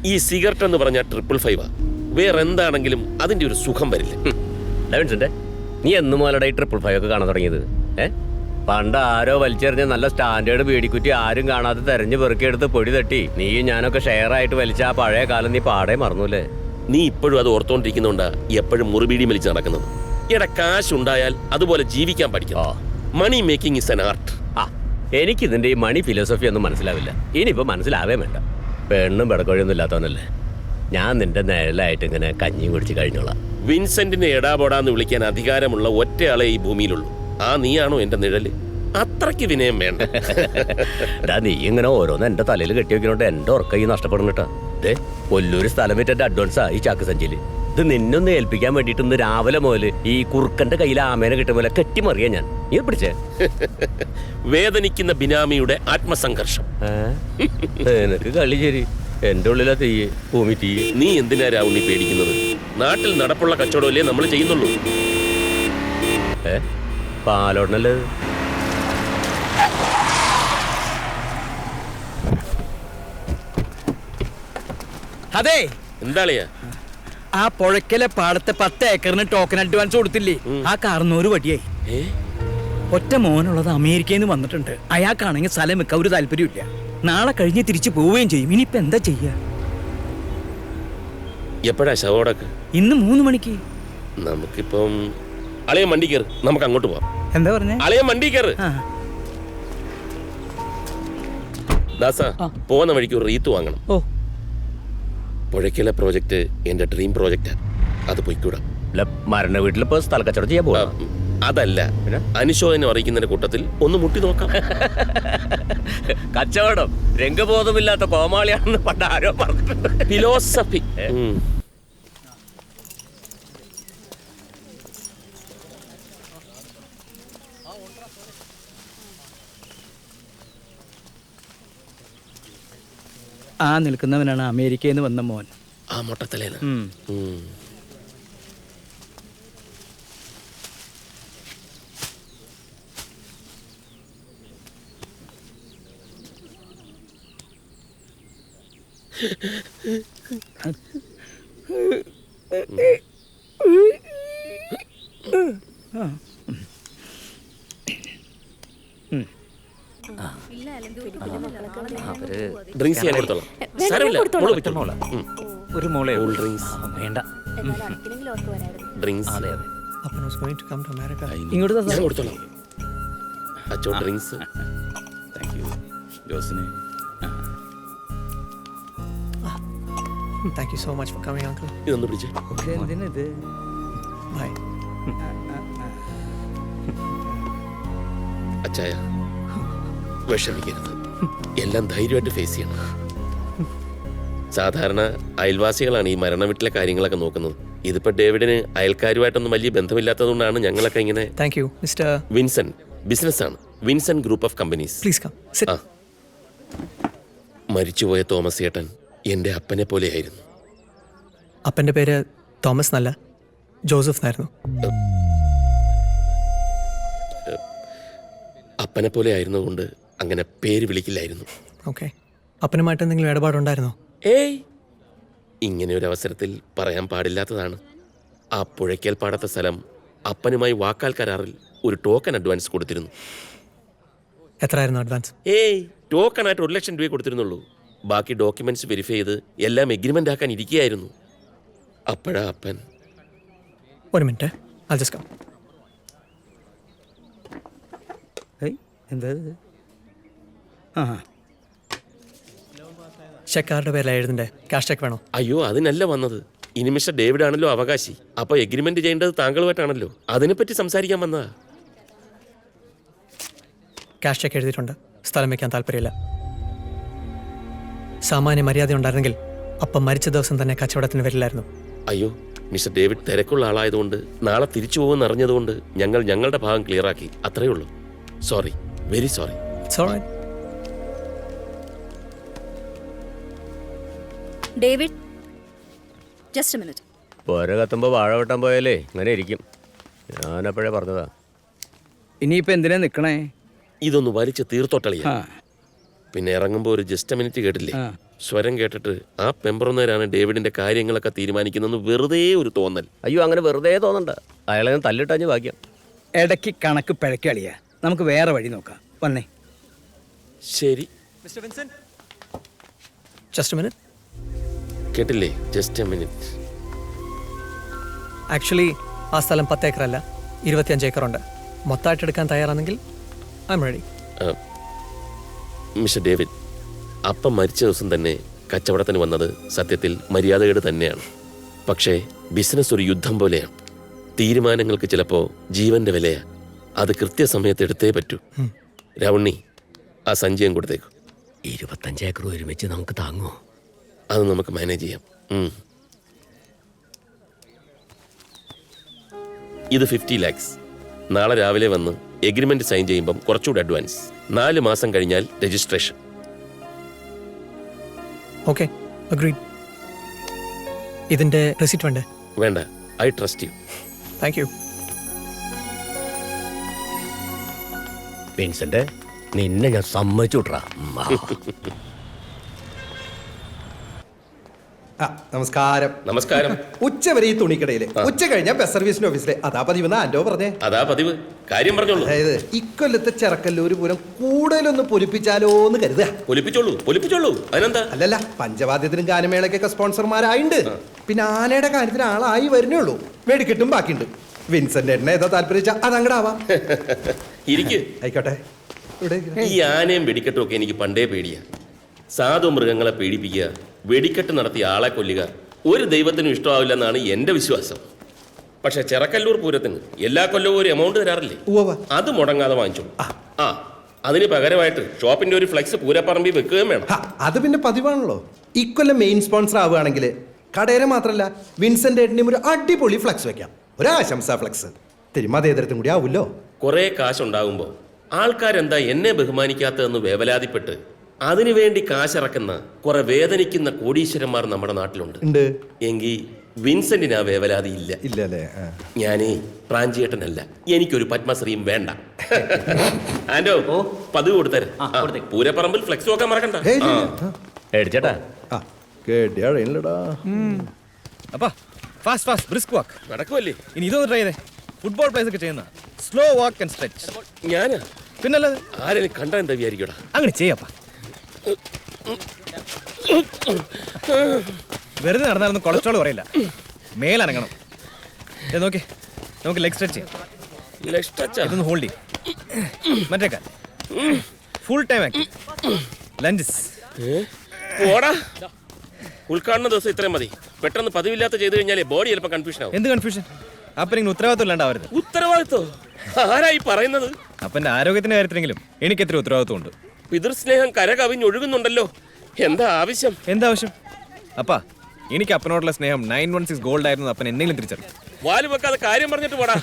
ഈ സിഗരറ്റ് എന്ന് പറഞ്ഞാൽ 555 വേറെ എന്താണെങ്കിലും അതിന്റെ ഒരു സുഖം വരില്ല. നീ എന്ന് മുതലടെ 555 ഒക്കെ കാണാൻ തുടങ്ങിയത്? പണ്ട് ആരോ വലിച്ചെറിഞ്ഞ നല്ല സ്റ്റാൻഡേർഡ് ബീഡിക്കുറ്റി ആരും കാണാതെ തെരഞ്ഞു പെറുക്കിയെടുത്ത് പൊടി തട്ടി നീ ഞാനൊക്കെ ഷെയർ ആയിട്ട് വലിച്ച ആ പഴയ കാലം നീ പാടെ മറന്നൂല്ലേ? നീ ഇപ്പോഴും അത് ഓർത്തോണ്ടിരിക്കുന്നുണ്ടാ എപ്പോഴും മുറിബീടി വലിച്ച് നടക്കുന്നത്. എടാ, കാശുണ്ടായാൽ അതുപോലെ ജീവിക്കാൻ പഠിക്കണം. Money making is an art. എനിക്കിതിന്റെ ഈ മണി ഫിലോസഫി ഒന്നും മനസ്സിലാവില്ല. ഇനിയിപ്പോ മനസ്സിലാവേ വേണ്ട. പെണ്ണും പെടക്കൊഴിയൊന്നും ഇല്ലാത്തവനല്ലേ ഞാൻ. നിന്റെ നിഴലായിട്ട് ഇങ്ങനെ കഞ്ഞി കുടിച്ച് കഴിഞ്ഞോളാം. വിൻസെന്റിനെ എടാപോടാന്ന് വിളിക്കാൻ അധികാരമുള്ള ഒറ്റയാളെ ഈ ഭൂമിയിലുള്ളൂ. ആ നീയാണോ എന്റെ നിഴല്? അത്രയ്ക്ക് വിനയം വേണ്ട. നീ ഇങ്ങനെ ഓരോന്ന് എന്റെ തലയിൽ കെട്ടി വെക്കുന്നോണ്ട് എന്റെ ഉറക്കം ഈ നഷ്ടപ്പെടും കേട്ടോ. കൊല്ലൂര് സ്ഥലം വിറ്റ അഡ്വാൻസാ ഈ ചാക്ക് സഞ്ചിയില്. ഇത് നിന്നൊന്ന് ഏൽപ്പിക്കാൻ വേണ്ടിട്ട് ഇന്ന് രാവിലെ മുതൽ ഈ കുറുക്കന്റെ കയ്യിൽ ആമേനെ കിട്ടും പോലെ കെട്ടിമറിയാ ഞാൻ. നീ പിടിച്ചേ. വേദനിക്കുന്ന ബിനാമിയുടെ ആത്മസംഘർഷം. എനിക്ക് കളി ശരി. എന്റെ ഉള്ളിലാ തീയെ ഭൂമി തീയെ. നീ എന്തിനാ രാവുണ്ണി പേടിക്കുന്നത്? നാട്ടിൽ നടപ്പുള്ള കച്ചവടമല്ലേ നമ്മൾ ചെയ്യുന്നുള്ളൂ. പാലോടനല്ലേ? അതെ, എന്താളിയാ? ആ പുഴക്കലെ പാടത്തെ 10 ഏക്കറിന് ടോക്കൺ അഡ്വാൻസ് കൊടുത്തില്ലേ? ആ 600 വടിയായി. ഒറ്റ മോനുള്ളത് അമേരിക്കയിൽ നിന്ന് വന്നിട്ടുണ്ട്. അയാൾക്കാണെങ്കിൽ സ്ഥലം വെക്കാൻ ഒരു താല്പര്യമില്ല. നാളെ കഴിഞ്ഞ് തിരിച്ചു പോവുകയും ചെയ്യും. ഇനിയിപ്പോ എന്താ ചെയ്യാ? എപ്പോഴാ ശവോടക്ക്? ഇന്ന് 3 മണിക്ക്. നമുക്കിപ്പം അളയ വണ്ടി കയറ്, നമുക്ക് അങ്ങോട്ട് പോവാം. എന്താ പറഞ്ഞേ? അളയ വണ്ടി കയറ്. ദാസ, പോകുന്ന വഴിക്ക് ഒരു റീത്ത് വാങ്ങണം. ഓ, പുഴയ്ക്കല പ്രോജക്റ്റ് എന്റെ ഡ്രീം പ്രോജക്റ്റാ. അത് പോയിക്കൂടാ. മരണ വീട്ടിലിപ്പോ സ്ഥല കച്ചവടം ചെയ്യാൻ പോവാ. അതല്ല, അനുശോചനം അറിയിക്കുന്നതിന്റെ കൂട്ടത്തിൽ ഒന്ന് മുട്ടി നോക്കാം. കച്ചവടം രംഗബോധമില്ലാത്ത കോമാളിയാണെന്ന് പണ്ട് ആരോ പറഞ്ഞിട്ടുണ്ട്. ഫിലോസഫി. ആ നിൽക്കുന്നവനാണ് അമേരിക്കയിൽ നിന്ന് വന്ന മോൻ. ആ മൊട്ടത്തലേന്ന്. ഡ്രിങ്ക്സ് ഞാൻ കൊടുത്തോളാം. ഒരു മോളെ കൂൾ ഡ്രിങ്ക്സ് വേണ്ട. ഡ്രിങ്ക്സ് ഇങ്ങോട്ട് ഞാൻ കൊടുത്തോളാം. അച്ചോ drinks. Thank you so much for coming, uncle. ഇതൊന്ന് പിടിച്ചേ. എന്തിനത്? Bye. അച്ചായ, വിഷമിക്കരുത്. എല്ലാം ധൈര്യമായിട്ട് ഫേസ് ചെയ്യണം. സാധാരണ അയൽവാസികളാണ് ഈ മരണ വീട്ടിലെ കാര്യങ്ങളൊക്കെ നോക്കുന്നത്. ഇതിപ്പോ ഡേവിഡിന് അയൽക്കാരുമായിട്ടൊന്നും വലിയ ബന്ധമില്ലാത്തതുകൊണ്ടാണ് ഞങ്ങളൊക്കെ ഇങ്ങനെ. Thank you, Mr. വിൻസെന്റ് ബിസിനസ്സാണ്. Vincent group of companies. Please come. Sit. മരിച്ചുപോയ തോമസ് ഏട്ടൻ എൻ്റെ അപ്പനെ പോലെയായിരുന്നു. അപ്പൻ്റെ പേര് തോമസ് എന്നല്ല, ജോസഫ് എന്നായിരുന്നു. അപ്പനെ പോലെ ആയിരുന്നുകൊണ്ട് അങ്ങനെ പേര് വിളിക്കില്ലായിരുന്നു. ഓക്കെ. അപ്പനുമായിട്ട് എന്തെങ്കിലും ഇടപാടുണ്ടായിരുന്നോ? ഏയ്, ഇങ്ങനെ ഒരു അവസരത്തിൽ പറയാൻ പാടില്ലാത്തതാണ്. ആ പുഴയ്ക്കൽ പാടത്തെ സ്ഥലം അപ്പനുമായി വാക്കാൽ കരാറിൽ ഒരു ടോക്കൺ അഡ്വാൻസ് കൊടുത്തിരുന്നു. എത്രയായിരുന്നു അഡ്വാൻസ്? ഏയ്, ടോക്കണായിട്ട് 1 ലക്ഷം രൂപ കൊടുത്തിരുന്നുള്ളൂ. ബാക്കി ഡോക്യുമെന്റ്സ് വെരിഫൈ ചെയ്ത് എല്ലാം എഗ്രിമെന്റ് ആക്കാൻ ഇരിക്കുകയായിരുന്നു. അപ്പോഴാ അപ്പൻ. ഒരു മിനിറ്റ്, I'll just come. എന്താ? ചെക്ക് ആരുടെ പേരിലാണ് എഴുതണ്ടേ? ക്യാഷ് ചെക്ക് വേണോ? അയ്യോ, അതിനല്ല വന്നത്. ഇനി മിസ്റ്റർ ഡേവിഡ് ആണല്ലോ അവകാശി. അപ്പൊ എഗ്രിമെന്റ് ചെയ്യേണ്ടത് താങ്കളുമായിട്ടാണല്ലോ. അതിനെപ്പറ്റി സംസാരിക്കാൻ വന്നതാ. ക്യാഷ് ചെക്ക് എഴുതിയിട്ടുണ്ട്. സ്ഥലം വയ്ക്കാൻ താല്പര്യമില്ല. സാമാന്യ മര്യാദ ഉണ്ടായിരുന്നെങ്കിൽ അപ്പം മരിച്ച ദിവസം തന്നെ കച്ചവടത്തിന് വരില്ലായിരുന്നു. അയ്യോ, മിസ്റ്റർ ഡേവിഡ് തിരക്കുള്ള ആളായതുകൊണ്ട് നാളെ തിരിച്ചു പോകുമെന്ന് അറിഞ്ഞതുകൊണ്ട് ഞങ്ങൾ ഞങ്ങളുടെ ഭാഗം ക്ലിയർ ആക്കി. അത്രയേ ഉള്ളൂ. Sorry, very sorry. David, just A minute. പോര കത്തുമ്പോ വാഴ വെട്ടാൻ പോയാലേ ഇങ്ങനെ ഇരിക്കും. ഞാനപ്പോഴേ പറഞ്ഞതാ. ഇനിയിപ്പോ എന്തിനാ നിക്കണേ? ഇതൊന്ന് വലിച്ച് തീർത്തോട്ടളിയാ. പിന്നെ ഇറങ്ങുമ്പോ ഒരു ജസ്റ്റ് മിനിറ്റ് കേട്ടില്ലേ? സ്വരം കേട്ടിട്ട് ആ പെമ്പറന്നേരാണ് ഡേവിഡിന്റെ കാര്യങ്ങളൊക്കെ തീരുമാനിക്കുന്നതെന്ന് വെറുതെ ഒരു തോന്നൽ. അയ്യോ അങ്ങനെ വെറുതെ തോന്നണ്ട, അയാളെ ഞാൻ തല്ലിട്ടഞ്ഞ് ഭാഗ്യം. ഇടയ്ക്ക് കണക്ക് പിഴക്കളിയാ, നമുക്ക് വേറെ വഴി നോക്കാം. വന്നേ. ശരി, ജസ്റ്റ് മിനിറ്റ്. കേട്ടില്ലേ? Just A minute. ആക്ച്വലി ആ സ്ഥലം 10 ഏക്കറല്ല, 25 ഏക്കറുണ്ട്. മൊത്തമായിട്ട് എടുക്കാൻ തയ്യാറാണെങ്കിൽ I am ready. Mister David, അപ്പം മരിച്ച ദിവസം തന്നെ കച്ചവടത്തിന് വന്നത് സത്യത്തിൽ മര്യാദകേട് തന്നെയാണ്. പക്ഷേ ബിസിനസ് ഒരു യുദ്ധം പോലെയാണ്. തീരുമാനങ്ങൾക്ക് ചിലപ്പോൾ ജീവന്റെ വിലയാ. അത് കൃത്യസമയത്ത് എടുത്തേ പറ്റൂ. രാവണ്ണി, ആ സഞ്ചയം കൊടുത്തേക്കു. 25 ഏക്കർ ഒരുമിച്ച് നമുക്ക് താങ്ങുമോ? അത് നമുക്ക് മാനേജ് ചെയ്യാം. ഇത് 50 lakhs. നാളെ രാവിലെ വന്ന് എഗ്രിമെന്റ് സൈൻ ചെയ്യുമ്പം കുറച്ചുകൂടി അഡ്വാൻസ്. 4 മാസം കഴിഞ്ഞാൽ രജിസ്ട്രേഷൻ. Okay, agreed. ഇതിൻ്റെ റെസിപ്റ്റ് വേണ്ടേ? വേണ്ട, I trust you. Thank you. Vincent, നിന്നെ ഞാൻ സമ്മതിച്ചു വിട്രാ. നമസ്കാരം. നമസ്കാരം. ഉച്ച വരെ ഈ തുണിക്കടയില്, ഉച്ച കഴിഞ്ഞ ബസ് സർവീസിന്റെ ഓഫീസിലെ. അതാ പതിവ് ആൻഡോ പറഞ്ഞേ. അതാ പതിവ്. കാര്യം പറഞ്ഞോളൂ. അതായത് ഇക്കൊല്ലത്തെ ചെറക്കല്ലൂര് പൂരം കൂടുതലൊന്ന് പൊലിപ്പിച്ചാലോ എന്ന് കരുതുക. പൊലിപ്പിച്ചോളൂ. അതിനെന്താ? അല്ലല്ല, പഞ്ചവാദ്യത്തിനും ഗാനമേളക്കൊക്കെ സ്പോൺസർമാരായിണ്ട്. പിന്നെ ആനയുടെ കാര്യത്തിന് ആളായി വരുന്നേ ഉള്ളൂ. വെടിക്കെട്ടും ബാക്കിയുണ്ട്. വിൻസെന്റ് എന്നെ ഏതാ താല്പര്യം അതങ്ങടാവാം. ഇരിക്ക്. ആയിക്കോട്ടെ. ഈ ആനയും വെടിക്കെട്ടും ഒക്കെ എനിക്ക് പണ്ടേ പേടിയാ. സാധു മൃഗങ്ങളെ പേടിപ്പിക്കുക, വെടിക്കെട്ട് നടത്തി ആളെ കൊല്ലുക ഒരു ദൈവത്തിനും ഇഷ്ടമാവില്ലെന്നാണ് എൻ്റെ വിശ്വാസം. പക്ഷെ ചെറക്കല്ലൂർ പൂരത്തിന് എല്ലാ കൊല്ലവും ഒരു എമൗണ്ട് തരാറില്ലേ? അത് മുടങ്ങാതെ വാങ്ങിച്ചോളൂ. അതിന് പകരമായിട്ട് ഷോപ്പിന്റെ ഒരു ഫ്ലെക്സ് പൂരപ്പറമ്പിൽ വെക്കുകയും വേണം. അത് പിന്നെ പതിവാണല്ലോ. ഇക്കൊല്ലം മെയിൻ സ്പോൺസർ ആവുകയാണെങ്കിൽ കടേരെ മാത്രമല്ല വിൻസെന്റ് ഏട്ടനെയും ഒരു അടിപൊളി ഫ്ലെക്സ് വെക്കാം. ഒരാശംസ ഫ്ലെക്സ്. തിരുമതേതരത്തും കൂടി ആവുമല്ലോ. കുറേ കാശുണ്ടാകുമ്പോൾ ആൾക്കാരെന്താ എന്നെ ബഹുമാനിക്കാത്തതെന്ന് വേവലാതിപ്പെട്ട് അതിനുവേണ്ടി കാശിറക്കുന്ന കുറെ വേദനിക്കുന്ന കോടീശ്വരന്മാർ നമ്മുടെ നാട്ടിലുണ്ട്. എങ്കിൽ വിൻസെന്റിന് ആ വേവലാതി ഇല്ല. ഇല്ലല്ലേ? ഞാനേ പ്രാഞ്ചിയേട്ടനല്ല, എനിക്കൊരു പത്മശ്രീയും വേണ്ട. ആൻഡോ, പതിവ് കൊടുത്തരാം. പൂരപ്പറമ്പിൽ ഫ്ലെക്സ് നോക്കാൻ മറക്കണ്ട. ചേട്ടാ നടക്കുമല്ലേ? ഇനി ഇതൊന്ന് ട്രൈ ചെയ്തേ. ഫുട്ബോൾ പ്ലേസ് ഒക്കെ ചെയ്യുന്ന സ്ലോ വാക്ക് ആൻഡ് സ്ട്രെച്ച്. ഞാനാ? പിന്നല്ലാതെ ആരെങ്കിലും കണ്ടാ എന്താ വിചാരിക്കടാ? അങ്ങനെ ചെയ്യപ്പാ. വെറുതെ നടന്നാലൊന്നും കൊളസ്ട്രോൾ പറയില്ല. മേലനങ്ങണം. നോക്കി, നമുക്ക് ലെഗ് സ്ട്രെച്ച് ചെയ്യാം. ഇതൊന്ന് ഹോൾഡ് ചെയ്യും. മറ്റേ കാൽ ഫുൾ ടൈം ആക്കി ലഞ്ചസ്. ഓടാ, ഉദ്ഘാടന ദിവസം ഇത്രയും മതി. പെട്ടെന്ന് പതിവില്ലാത്ത ചെയ്തു കഴിഞ്ഞാലേ ബോഡി ചിലപ്പോൾ കൺഫ്യൂഷൻ ആവും. എന്ത് കൺഫ്യൂഷൻ? അപ്പൊ നിങ്ങൾ ഉത്തരവാദിത്വം ഇല്ലാണ്ടാവരുത്. ഉത്തരവാദിത്വം ആരായി പറയുന്നത്? അപ്പന്റെ ആരോഗ്യത്തിന്റെ കാര്യത്തിലെങ്കിലും എനിക്ക് എത്ര ഉത്തരവാദിത്വം ഉണ്ട്. പിതൃസ്നേഹം കരകവിഞ്ഞൊഴുകുന്നുണ്ടല്ലോ. എന്താ ആവശ്യം? എന്താവശ്യം? അപ്പാ, എനിക്ക് അപ്പനോടുള്ള സ്നേഹം 916 ഗോൾഡ് ആയിരുന്നു. അപ്പൻ എന്തെങ്കിലും തിരിച്ചറിയും. വാല് വെക്കാതെ കാര്യം പറഞ്ഞിട്ട് പോടാ.